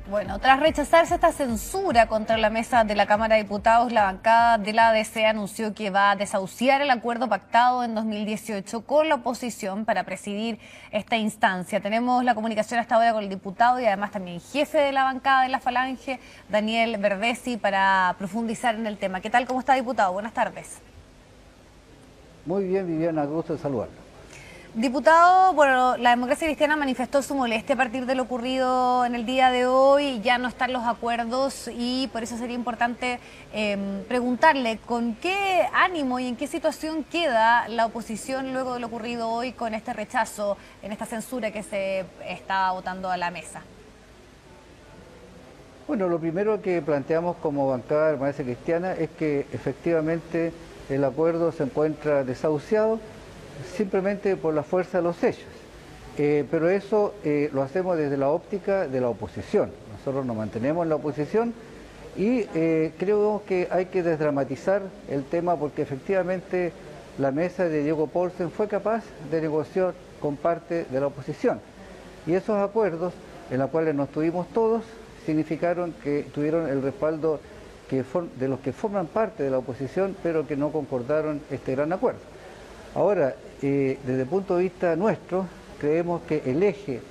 Bueno, tras rechazarse esta censura contra la mesa de la Cámara de Diputados, la bancada de la ADC anunció que va a desahuciar el acuerdo pactado en 2018 con la oposición para presidir esta instancia. Tenemos la comunicación hasta ahora con el diputado y además también jefe de la bancada de la Falange, Daniel Verdesi, para profundizar en el tema. ¿Qué tal? ¿Cómo está, diputado? Buenas tardes. Muy bien, Viviana, gusto de saludarlo. Diputado, bueno, la Democracia Cristiana manifestó su molestia a partir de lo ocurrido en el día de hoy. Ya no están los acuerdos y por eso sería importante preguntarle con qué ánimo y en qué situación queda la oposición luego de lo ocurrido hoy con este rechazo, en esta censura que se está votando a la mesa. Bueno, lo primero que planteamos como bancada de la Democracia Cristiana es que efectivamente el acuerdo se encuentra desahuciado simplemente por la fuerza de los hechos. Pero eso lo hacemos desde la óptica de la oposición. Nosotros nos mantenemos en la oposición y creo que hay que desdramatizar el tema porque efectivamente la mesa de Diego Paulsen fue capaz de negociar con parte de la oposición. Y esos acuerdos, en los cuales nos tuvimos todos, significaron que tuvieron el respaldo de los que forman parte de la oposición, pero que no concordaron este gran acuerdo. Ahora, desde el punto de vista nuestro, creemos que el eje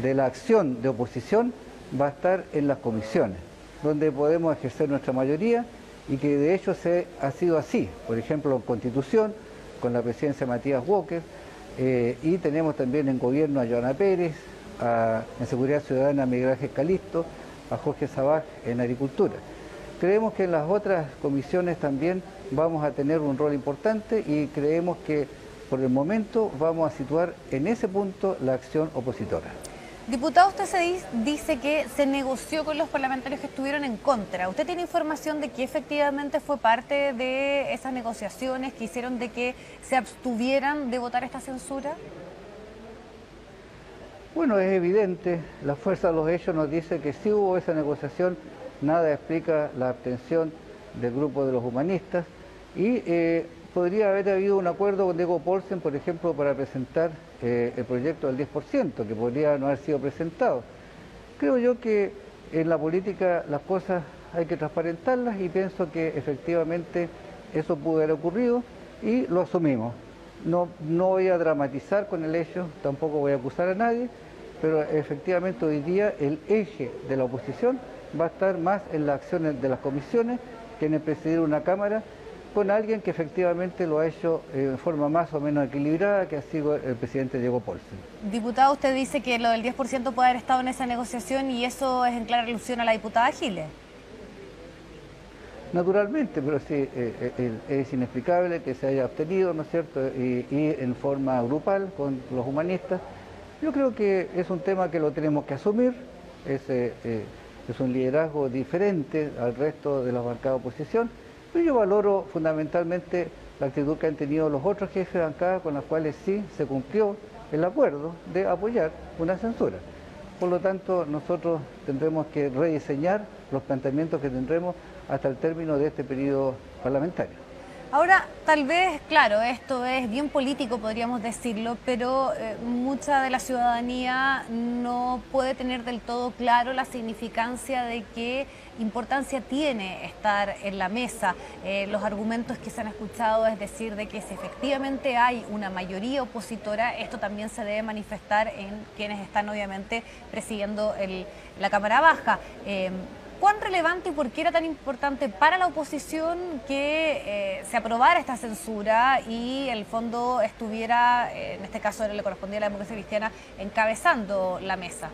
de la acción de oposición va a estar en las comisiones, donde podemos ejercer nuestra mayoría y que de hecho ha sido así. Por ejemplo, en Constitución, con la presidencia de Matías Walker, y tenemos también en Gobierno a Joana Pérez, en Seguridad Ciudadana a Miguel Ángel Calisto, a Jorge Sabaj en Agricultura. Creemos que en las otras comisiones también vamos a tener un rol importante y creemos que por el momento vamos a situar en ese punto la acción opositora. Diputado, usted dice que se negoció con los parlamentarios que estuvieron en contra. ¿Usted tiene información de que efectivamente fue parte de esas negociaciones que hicieron de que se abstuvieran de votar esta censura? Bueno, es evidente, la fuerza de los hechos nos dice que sí hubo esa negociación, nada explica la abstención del grupo de los humanistas y podría haber habido un acuerdo con Diego Paulsen, por ejemplo, para presentar el proyecto del 10%, que podría no haber sido presentado. Creo yo que en la política las cosas hay que transparentarlas y pienso que efectivamente eso pudo haber ocurrido y lo asumimos. No voy a dramatizar con el hecho, tampoco voy a acusar a nadie, pero efectivamente hoy día el eje de la oposición va a estar más en las acciones de las comisiones que en el presidir una Cámara con alguien que efectivamente lo ha hecho de forma más o menos equilibrada, que ha sido el presidente Diego Paulsen. Diputado, usted dice que lo del 10% puede haber estado en esa negociación y eso es en clara alusión a la diputada Giles. Naturalmente, pero sí, es inexplicable que se haya obtenido, ¿no es cierto?, y en forma grupal con los humanistas. Yo creo que es un tema que lo tenemos que asumir, es un liderazgo diferente al resto de la bancada de oposición, pero yo valoro fundamentalmente la actitud que han tenido los otros jefes de bancada con los cuales sí se cumplió el acuerdo de apoyar una censura. Por lo tanto, nosotros tendremos que rediseñar los planteamientos que tendremos hasta el término de este periodo parlamentario. Ahora, tal vez, claro, esto es bien político, podríamos decirlo, pero mucha de la ciudadanía no puede tener del todo claro la significancia de qué importancia tiene estar en la mesa. Los argumentos que se han escuchado es decir de que si efectivamente hay una mayoría opositora, esto también se debe manifestar en quienes están obviamente presidiendo la Cámara Baja. ¿Cuán relevante y por qué era tan importante para la oposición que se aprobara esta censura y el fondo estuviera, en este caso le correspondía a la Democracia Cristiana, encabezando la mesa?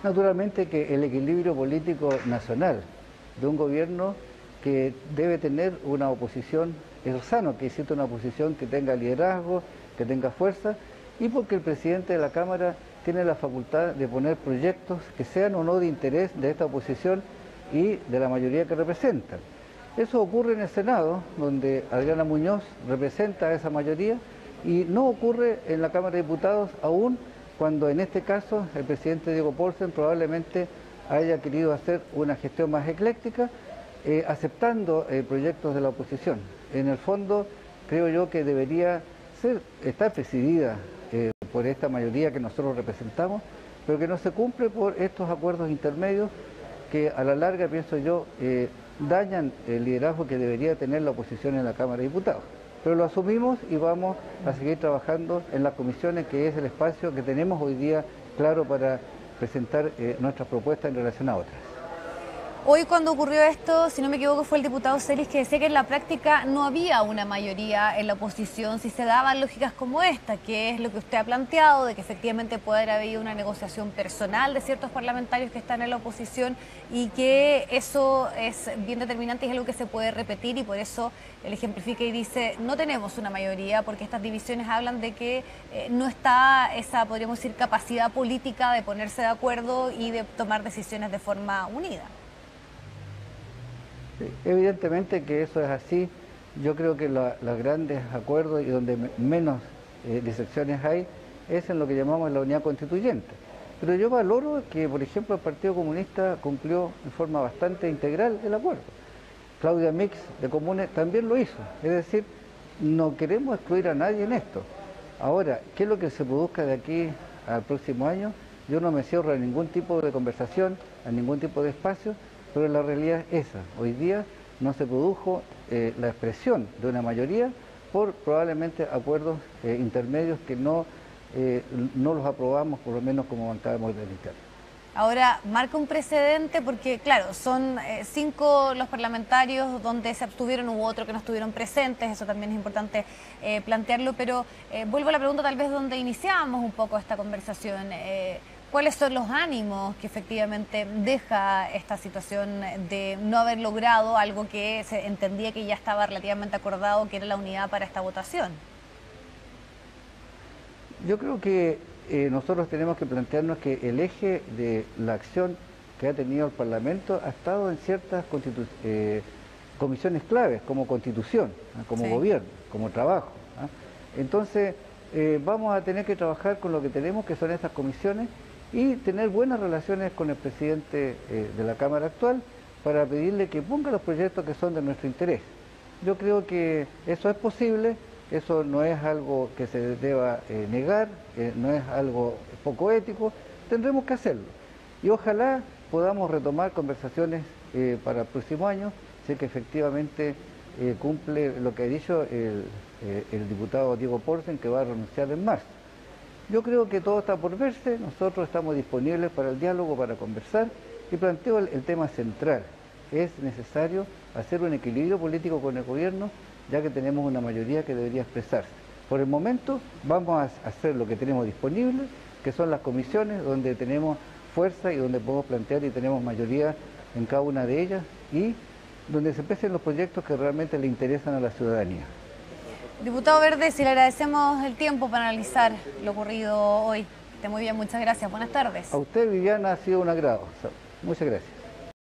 Naturalmente que el equilibrio político nacional de un gobierno que debe tener una oposición, es sano que exista una oposición que tenga liderazgo, que tenga fuerza, y porque el presidente de la Cámara tiene la facultad de poner proyectos que sean o no de interés de esta oposición y de la mayoría que representan. Eso ocurre en el Senado, donde Adriana Muñoz representa a esa mayoría, y no ocurre en la Cámara de Diputados, aún cuando en este caso el presidente Diego Paulsen probablemente haya querido hacer una gestión más ecléctica, aceptando proyectos de la oposición. En el fondo, creo yo que debería estar presidida por esta mayoría que nosotros representamos, pero que no se cumple por estos acuerdos intermedios que a la larga, pienso yo, dañan el liderazgo que debería tener la oposición en la Cámara de Diputados. Pero lo asumimos y vamos a seguir trabajando en las comisiones, que es el espacio que tenemos hoy día claro para presentar nuestras propuestas en relación a otras. Hoy cuando ocurrió esto, si no me equivoco, fue el diputado Celis que decía que en la práctica no había una mayoría en la oposición si se daban lógicas como esta, que es lo que usted ha planteado, de que efectivamente puede haber habido una negociación personal de ciertos parlamentarios que están en la oposición y que eso es bien determinante y es algo que se puede repetir, y por eso él ejemplifica y dice, no tenemos una mayoría porque estas divisiones hablan de que no está esa, podríamos decir, capacidad política de ponerse de acuerdo y de tomar decisiones de forma unida. Evidentemente que eso es así. Yo creo que los grandes acuerdos y donde menos disecciones hay es en lo que llamamos la unidad constituyente. Pero yo valoro que, por ejemplo, el Partido Comunista cumplió en forma bastante integral el acuerdo. Claudia Mix de Comunes también lo hizo. Es decir, no queremos excluir a nadie en esto. Ahora, ¿qué es lo que se produzca de aquí al próximo año? Yo no me cierro a ningún tipo de conversación, a ningún tipo de espacio, pero la realidad es esa. Hoy día no se produjo la expresión de una mayoría por probablemente acuerdos intermedios que no los aprobamos, por lo menos como bancada mayoritaria. Ahora, marca un precedente porque, claro, son 5 los parlamentarios donde se abstuvieron, hubo otro que no estuvieron presentes, eso también es importante plantearlo, pero vuelvo a la pregunta tal vez donde iniciábamos un poco esta conversación. ¿Cuáles son los ánimos que efectivamente deja esta situación de no haber logrado algo que se entendía que ya estaba relativamente acordado, que era la unidad para esta votación? Yo creo que nosotros tenemos que plantearnos que el eje de la acción que ha tenido el Parlamento ha estado en ciertas comisiones claves, como Constitución, como Gobierno, como Trabajo. Entonces, vamos a tener que trabajar con lo que tenemos, que son estas comisiones, y tener buenas relaciones con el presidente de la Cámara actual para pedirle que ponga los proyectos que son de nuestro interés. Yo creo que eso es posible, eso no es algo que se deba negar, no es algo poco ético, tendremos que hacerlo. Y ojalá podamos retomar conversaciones para el próximo año, sé que efectivamente cumple lo que ha dicho el diputado Diego Porcel, que va a renunciar en marzo. Yo creo que todo está por verse, nosotros estamos disponibles para el diálogo, para conversar, y planteo el tema central. Es necesario hacer un equilibrio político con el gobierno, ya que tenemos una mayoría que debería expresarse. Por el momento vamos a hacer lo que tenemos disponible, que son las comisiones, donde tenemos fuerza y donde podemos plantear y tenemos mayoría en cada una de ellas, y donde se empiecen los proyectos que realmente le interesan a la ciudadanía. Diputado Verde, si le agradecemos el tiempo para analizar lo ocurrido hoy. Esté muy bien, muchas gracias. Buenas tardes. A usted, Viviana, ha sido un agrado. Muchas gracias.